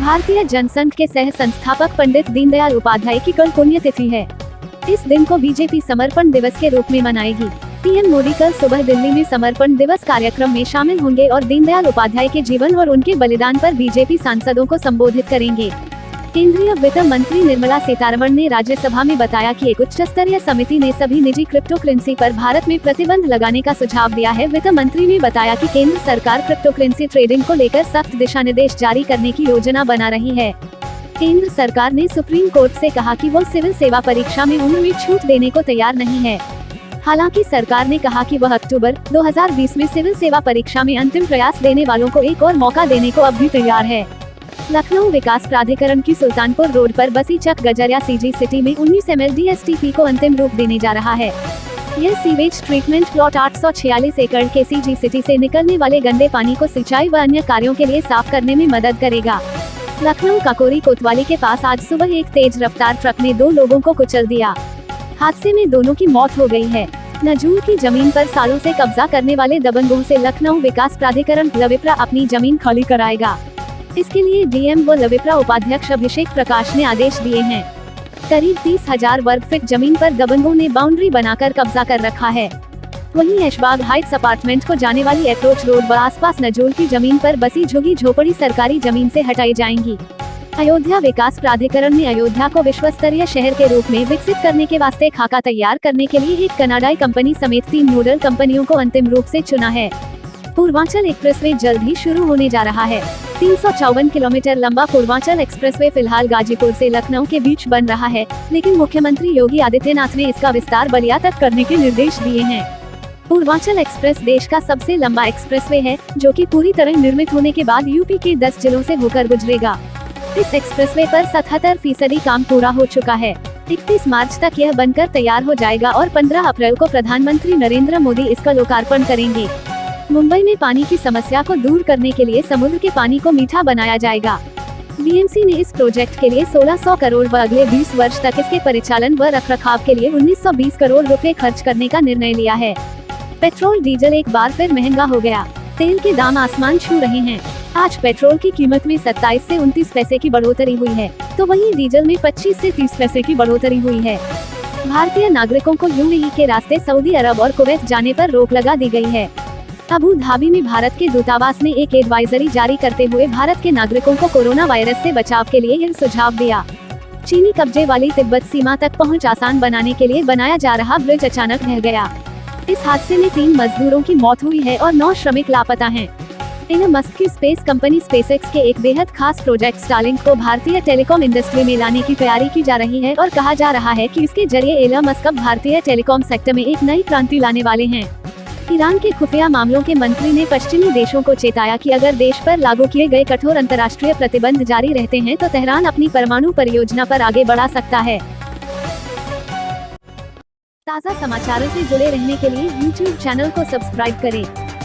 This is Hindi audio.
भारतीय जनसंघ के सह संस्थापक पंडित दीनदयाल उपाध्याय की कल पुण्यतिथि है। इस दिन को बीजेपी समर्पण दिवस के रूप में मनाएगी। पीएम मोदी कल सुबह दिल्ली में समर्पण दिवस कार्यक्रम में शामिल होंगे और दीनदयाल उपाध्याय के जीवन और उनके बलिदान पर बीजेपी सांसदों को संबोधित करेंगे। केंद्रीय वित्त मंत्री निर्मला सीतारमण ने राज्यसभा में बताया कि एक उच्च स्तरीय समिति ने सभी निजी क्रिप्टो करेंसी पर भारत में प्रतिबंध लगाने का सुझाव दिया है। वित्त मंत्री ने बताया कि केंद्र सरकार क्रिप्टो करेंसी ट्रेडिंग को लेकर सख्त दिशा निर्देश जारी करने की योजना बना रही है। केंद्र सरकार ने सुप्रीम कोर्ट से कहा कि वो सिविल सेवा परीक्षा में उम्र में छूट देने को तैयार नहीं है। हालांकि सरकार ने कहा कि वह अक्टूबर 2020 में सिविल सेवा परीक्षा में अंतिम प्रयास देने वालों को एक और मौका देने को अब भी तैयार है। लखनऊ विकास प्राधिकरण की सुल्तानपुर रोड पर बसी चक गजरिया सीजी सिटी में 19 MLDSTP को अंतिम रूप देने जा रहा है। यह सीवेज ट्रीटमेंट प्लॉट 846 एकड़ के सीजी सिटी से निकलने वाले गंदे पानी को सिंचाई व अन्य कार्यों के लिए साफ करने में मदद करेगा। लखनऊ काकोरी कोतवाली के पास आज सुबह एक तेज रफ्तार ट्रक ने 2 लोगों को कुचल दिया। हादसे में दोनों की मौत हो गई है। नजूल की जमीन पर सालों से कब्जा करने वाले दबंगों से लखनऊ विकास प्राधिकरण लविप्रा अपनी जमीन खाली कराएगा। इसके लिए डीएम व लविप्रा उपाध्यक्ष अभिषेक प्रकाश ने आदेश दिए हैं। करीब 30,000 वर्ग फीट जमीन पर दबंगों ने बाउंड्री बनाकर कब्जा कर रखा है। वहीं ऐशबाग हाइट्स अपार्टमेंट को जाने वाली अप्रोच रोड व आसपास नजूल की जमीन पर बसी झुग्गी झोपड़ी सरकारी जमीन से हटाई जाएंगी। अयोध्या विकास प्राधिकरण ने अयोध्या को विश्व स्तरीय शहर के रूप में विकसित करने के वास्ते खाका तैयार करने के लिए एक कनाडाई कंपनी समेत 3 नोडल कंपनियों को अंतिम रूप से चुना है। पूर्वांचल एक्सप्रेसवे जल्द ही शुरू होने जा रहा है। 354 किलोमीटर लंबा पूर्वांचल एक्सप्रेसवे फिलहाल गाजीपुर से लखनऊ के बीच बन रहा है, लेकिन मुख्यमंत्री योगी आदित्यनाथ ने इसका विस्तार बलिया तक करने के निर्देश दिए हैं। पूर्वांचल एक्सप्रेस देश का सबसे लंबा एक्सप्रेसवे है, जो कि पूरी तरह निर्मित होने के बाद यूपी के 10 जिलों से होकर गुजरेगा। इस एक्सप्रेसवे पर 77% काम पूरा हो चुका है। 31 मार्च तक यह बनकर तैयार हो जाएगा और 15 अप्रैल को प्रधानमंत्री नरेंद्र मोदी इसका लोकार्पण करेंगे। मुंबई में पानी की समस्या को दूर करने के लिए समुद्र के पानी को मीठा बनाया जाएगा। बीएमसी ने इस प्रोजेक्ट के लिए 1600 करोड़ व अगले 20 वर्ष तक इसके परिचालन व रखरखाव के लिए 1920 करोड़ रुपए खर्च करने का निर्णय लिया है। पेट्रोल डीजल एक बार फिर महंगा हो गया। तेल के दाम आसमान छू रहे हैं। आज पेट्रोल की कीमत में 27 से 29 पैसे की बढ़ोतरी हुई है, तो वहीं डीजल में 25 से 30 पैसे की बढ़ोतरी हुई है। भारतीय नागरिकों को यूएई के रास्ते सऊदी अरब और कुवैत जाने पर रोक लगा दी गई है। अबू धाबी में भारत के दूतावास ने एक एडवाइजरी जारी करते हुए भारत के नागरिकों को कोरोना वायरस से बचाव के लिए यह सुझाव दिया। चीनी कब्जे वाली तिब्बत सीमा तक पहुंच आसान बनाने के लिए बनाया जा रहा ब्रिज अचानक ढह गया। इस हादसे में 3 मजदूरों की मौत हुई है और 9 श्रमिक लापता हैं। एलन मस्क की स्पेस कंपनी स्पेसएक्स के एक बेहद खास प्रोजेक्ट स्टारलिंक को भारतीय टेलीकॉम इंडस्ट्री में लाने की तैयारी की जा रही है और कहा जा रहा है कि इसके जरिए एलन मस्क अब भारतीय टेलीकॉम सेक्टर में एक नई क्रांति लाने वाले हैं। ईरान के खुफिया मामलों के मंत्री ने पश्चिमी देशों को चेताया कि अगर देश पर लागू किए गए कठोर अंतर्राष्ट्रीय प्रतिबंध जारी रहते हैं तो तेहरान अपनी परमाणु परियोजना पर आगे बढ़ा सकता है। ताज़ा समाचारों से जुड़े रहने के लिए YouTube चैनल को सब्सक्राइब करें।